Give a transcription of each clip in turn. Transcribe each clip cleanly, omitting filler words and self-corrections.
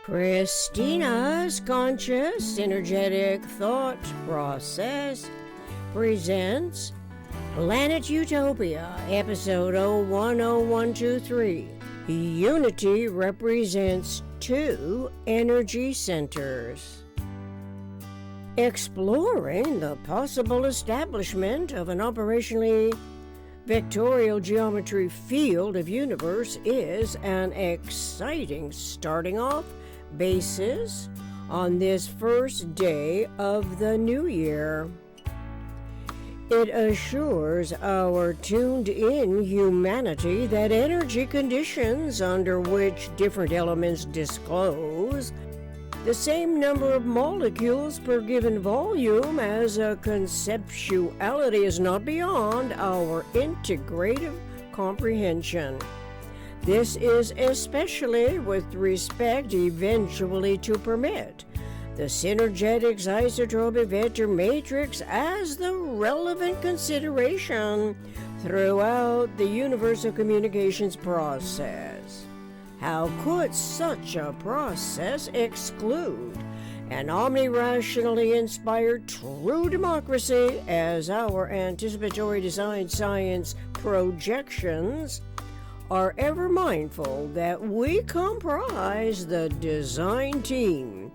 Christina's conscious, synergetic thought process presents Planet Utopia, episode 010123. Unity represents two energy centers. Exploring the possible establishment of an operationally vectorial geometry field of universe is an exciting starting off basis on this first day of the new year. It assures our tuned-in humanity that energy conditions under which different elements disclose the same number of molecules per given volume as a conceptuality is not beyond our integrative comprehension. This is especially with respect eventually to permit the Synergetics isotropic vector matrix as the relevant consideration throughout the universal communications process. How could such a process exclude an omnirationally inspired true democracy as our anticipatory design science projections are ever mindful that we comprise the design team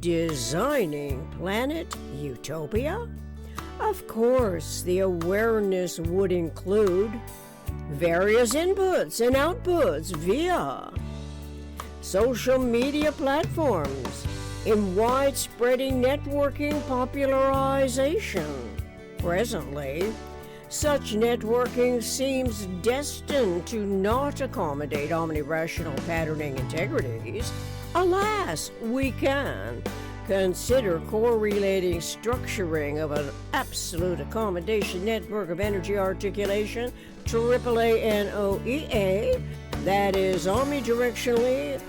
designing Planet Utopia? Of course, the awareness would include various inputs and outputs via social media platforms in widespreading networking popularization. Presently, such networking seems destined to not accommodate omnirational patterning integrities. Alas, we can consider correlating structuring of an absolute accommodation network of energy articulation, AAA NOEA, that is omnidirectionally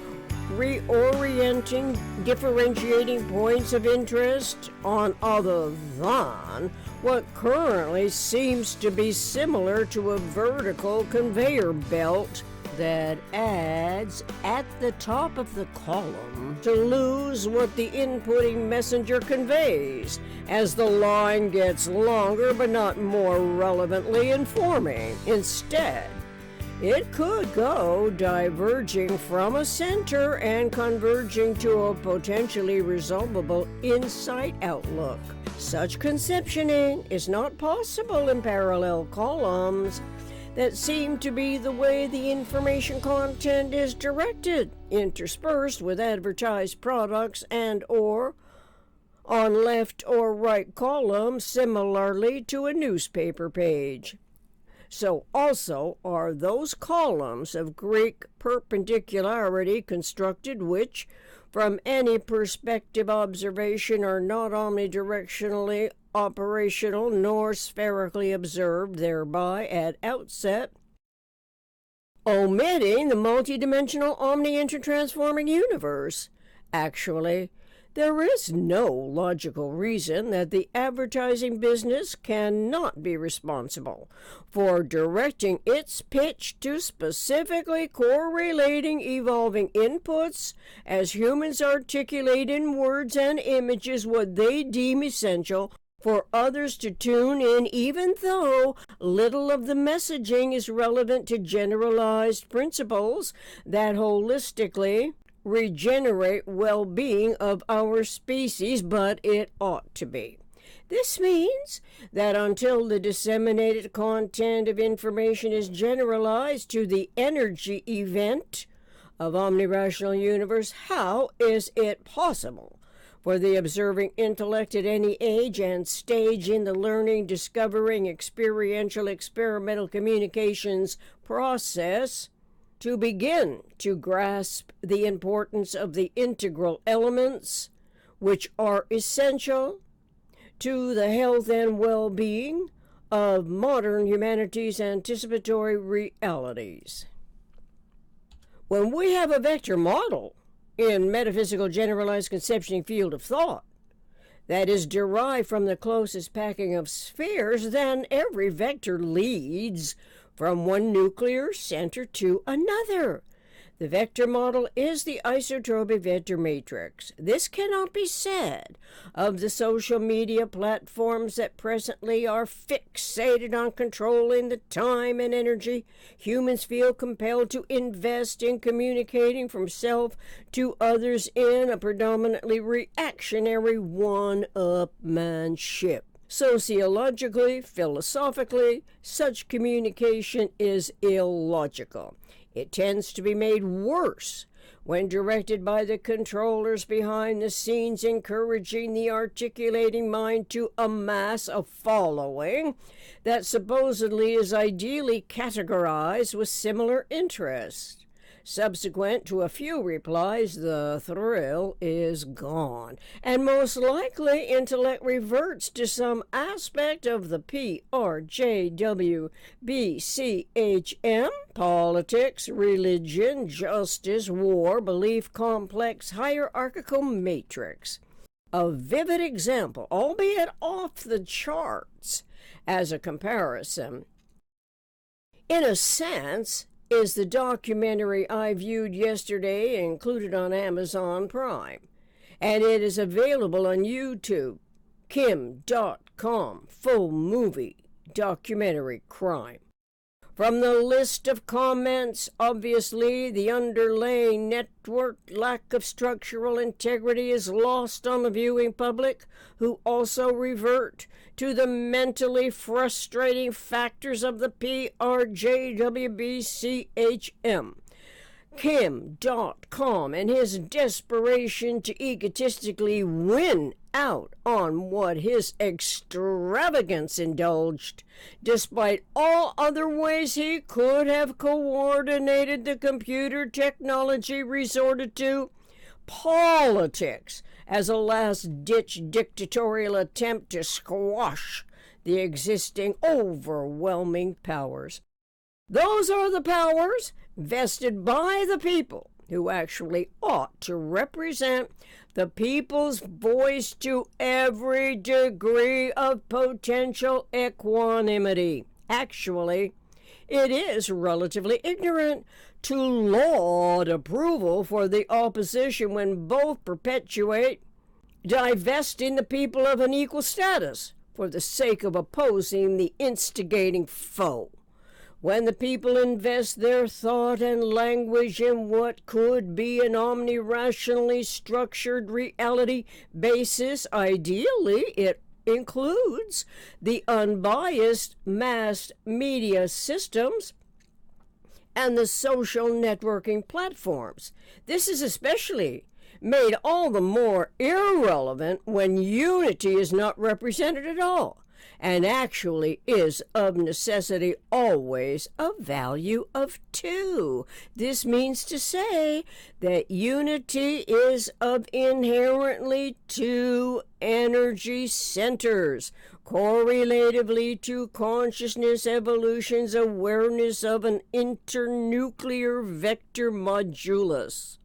reorienting differentiating points of interest on other than what currently seems to be similar to a vertical conveyor belt that adds at the top of the column to lose what the inputting messenger conveys as the line gets longer but not more relevantly informing. Instead, it could go diverging from a center and converging to a potentially resolvable insight outlook. Such conceptioning is not possible in parallel columns that seem to be the way the information content is directed, interspersed with advertised products and or on left or right columns similarly to a newspaper page. So also are those columns of Greek perpendicularity constructed which, from any perspective observation, are not omnidirectionally operational nor spherically observed, thereby at outset omitting the multidimensional omni-intertransforming universe. Actually, there is no logical reason that the advertising business cannot be responsible for directing its pitch to specifically correlating evolving inputs as humans articulate in words and images what they deem essential for others to tune in, even though little of the messaging is relevant to generalized principles that holistically regenerate well-being of our species, but it ought to be. This means that until the disseminated content of information is generalized to the energy event of omnirational universe, how is it possible for the observing intellect at any age and stage in the learning, discovering, experiential, experimental communications process to begin to grasp the importance of the integral elements which are essential to the health and well-being of modern humanity's anticipatory realities? When we have a vector model in metaphysical generalized conceptioning field of thought that is derived from the closest packing of spheres, then every vector leads from one nuclear center to another. The vector model is the isotropic vector matrix. This cannot be said of the social media platforms that presently are fixated on controlling the time and energy humans feel compelled to invest in communicating from self to others in a predominantly reactionary one-upmanship. Sociologically, philosophically, such communication is illogical. It tends to be made worse when directed by the controllers behind the scenes, encouraging the articulating mind to amass a following that supposedly is ideally categorized with similar interests. Subsequent to a few replies, the thrill is gone, and most likely intellect reverts to some aspect of the PRJWBCHM, politics, religion, justice, war, belief complex, hierarchical matrix. A vivid example, albeit off the charts, as a comparison, in a sense, is the documentary I viewed yesterday, included on Amazon Prime, and it is available on YouTube. Kim.com, full movie, documentary crime. From the list of comments, obviously the underlying network lack of structural integrity is lost on the viewing public, who also revert to the mentally frustrating factors of the PRJWBCHM. Kim.com and his desperation to egotistically win out on what his extravagance indulged, despite all other ways he could have coordinated the computer technology resorted to, politics as a last-ditch dictatorial attempt to squash the existing overwhelming powers. Those are the powers vested by the people who actually ought to represent the people's voice to every degree of potential equanimity. Actually, it is relatively ignorant to laud approval for the opposition when both perpetuate divesting the people of an equal status for the sake of opposing the instigating foe. When the people invest their thought and language in what could be an omnirationally structured reality basis, ideally it includes the unbiased mass media systems and the social networking platforms. This is especially made all the more irrelevant when unity is not represented at all, and actually is of necessity always a value of two. This means to say that unity is of inherently two energy centers, correlatively to consciousness evolution's awareness of an internuclear vector modulus.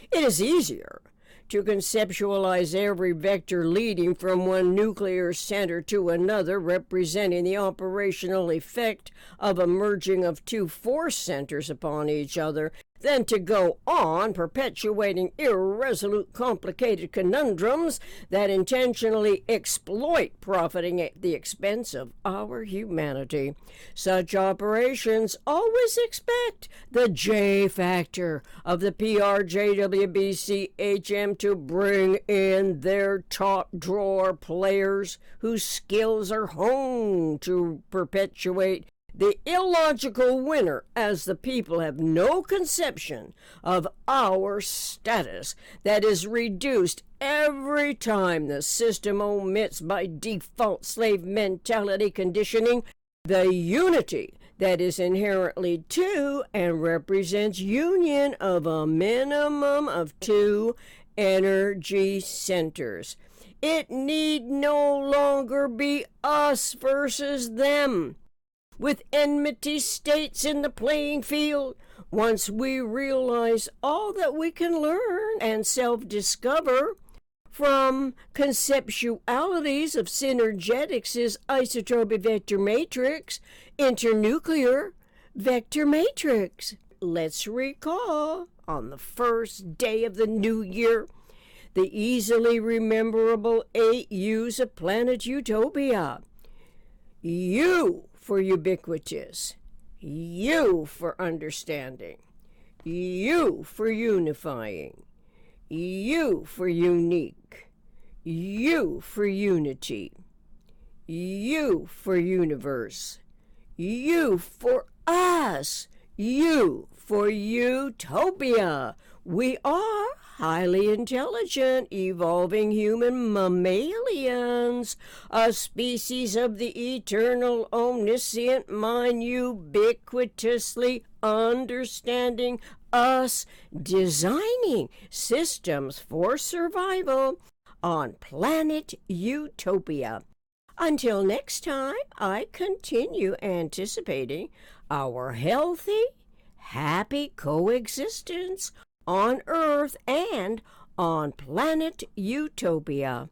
It is easier to conceptualize every vector leading from one nuclear center to another, representing the operational effect of a merging of two force centers upon each other, than to go on perpetuating irresolute, complicated conundrums that intentionally exploit profiting at the expense of our humanity. Such operations always expect the J factor of the PRJWBCHM to bring in their top drawer players whose skills are honed to perpetuate the illogical winner, as the people have no conception of our status that is reduced every time the system omits by default slave mentality conditioning the unity that is inherently two and represents union of a minimum of two energy centers. It need no longer be us versus them, with enmity states in the playing field. Once we realize all that we can learn and self-discover from conceptualities of Synergetics' isotropic vector matrix, internuclear vector matrix. let's recall, on the first day of the new year, the easily rememberable 8 U's of Planet Utopia. U for ubiquitous, U for understanding, U for unifying, U for unique, U for unity, U for universe, U for us, U for utopia. We are highly intelligent, evolving human mammalians, a species of the eternal, omniscient mind, ubiquitously understanding us, designing systems for survival on Planet Utopia. Until next time, I continue anticipating our healthy, happy coexistence on Earth and on Planet Utopia.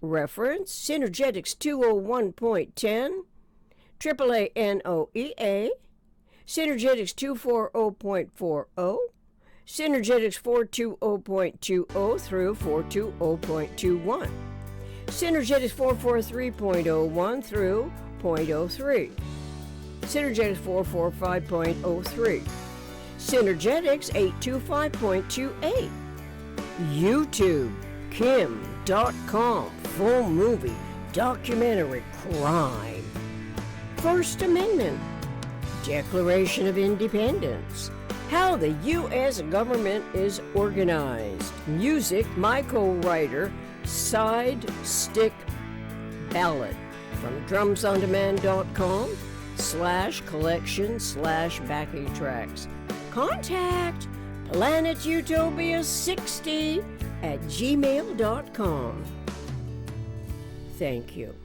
Reference Synergetics 201.10, AAA NOEA, Synergetics 240.40, Synergetics 420.20 through 420.21, Synergetics 443.01 through .03, Synergetics 445.03, Synergetics 825.28, YouTube, Kim.com, full movie, documentary, crime, First Amendment, Declaration of Independence, how the U.S. government is organized, music, my co-writer, Side Stick Ballad, from drumsondemand.com/collection/backing tracks. Contact planetutopia60@gmail.com. Thank you.